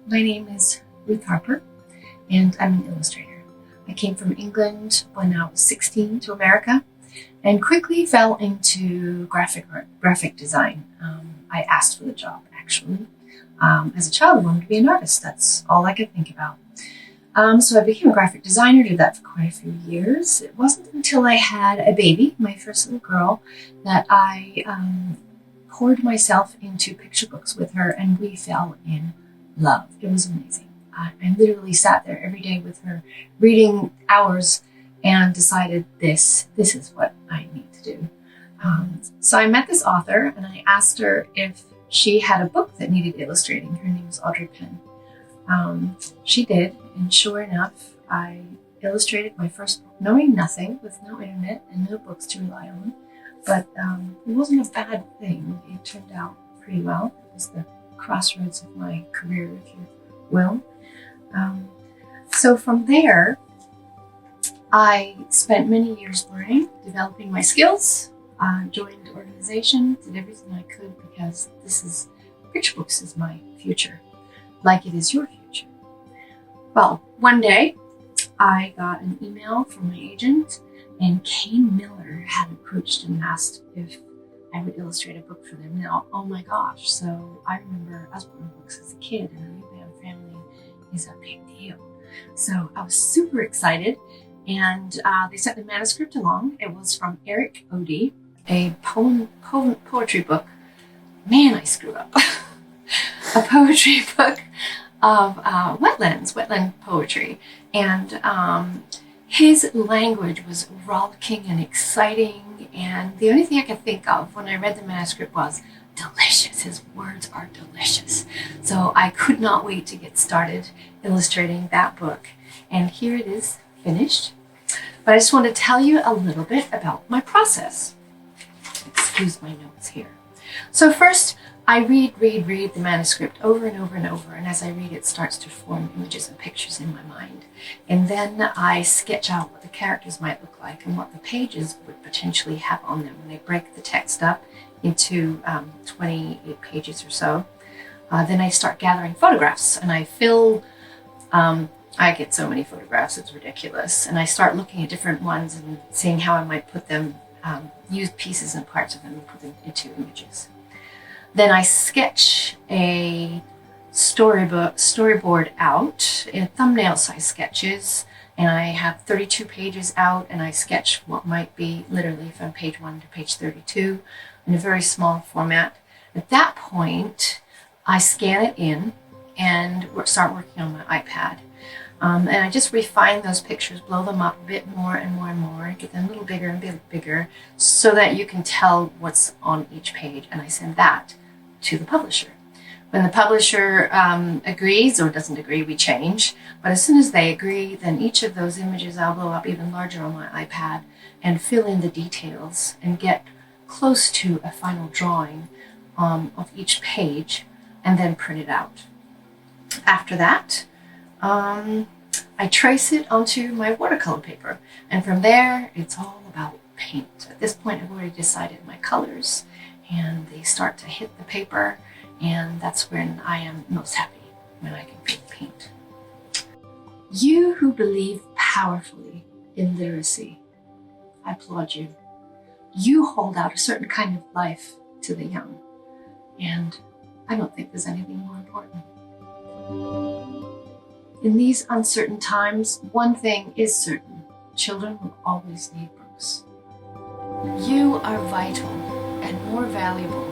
My name is Ruth Harper, and I'm an illustrator. I came from England when I was 16 to America and quickly fell into graphic design. I asked for the job, actually. As a child, I wanted to be an artist. That's all I could think about. So I became a graphic designer, did that for quite a few years. It wasn't until I had a baby, my first little girl, that I poured myself into picture books with her, and we fell in love. It was amazing. I literally sat there every day with her, reading hours, and decided this is what I need to do. So I met this author, and I asked her if she had a book that needed illustrating. Her name is Audrey Penn. She did, and sure enough, I illustrated my first book, knowing nothing, with no internet and no books to rely on. But it wasn't a bad thing. It turned out pretty well. It was the crossroads of my career, if you will. So from there, I spent many years learning, developing my skills, joined organization, did everything I could, because picture books is my future, like it is your future. Well, one day I got an email from my agent, and Kane Miller had approached and asked if I would illustrate a book for them. Now, oh my gosh, so I remember us reading books as a kid, and a New Band family is a big deal. So I was super excited, and they sent the manuscript along. It was from Eric Odie, a poetry book. Man, I screwed up. A poetry book of wetland poetry. And his language was rollicking and exciting. And the only thing I could think of when I read the manuscript was delicious. His words are delicious. So I could not wait to get started illustrating that book. And here it is, finished. But I just want to tell you a little bit about my process. Excuse my notes here. So first, I read the manuscript over and over and over, and as I read, it starts to form images and pictures in my mind. And then I sketch out what the characters might look like and what the pages would potentially have on them. And I break the text up into 28 pages or so. Then I start gathering photographs, and I fill I get so many photographs, it's ridiculous. And I start looking at different ones and seeing how I might put them, use pieces and parts of them and put them into images. Then I sketch a storyboard out in thumbnail size sketches, and I have 32 pages out, and I sketch what might be literally from page 1 to page 32 in a very small format. At that point, I scan it in and start working on my iPad. And I just refine those pictures, blow them up a bit more and more and more, get them a little bigger and bigger, so that you can tell what's on each page. And I send that to the publisher. When the publisher agrees or doesn't agree, we change. But as soon as they agree, then each of those images I'll blow up even larger on my iPad and fill in the details and get close to a final drawing of each page, and then print it out. After that, I trace it onto my watercolor paper, and from there it's all about paint. At this point, I've already decided my colors, and they start to hit the paper, and that's when I am most happy, when I can feel paint. You who believe powerfully in literacy, I applaud you. You hold out a certain kind of life to the young, and I don't think there's anything more important. In these uncertain times, one thing is certain: children will always need books. You are vital and more valuable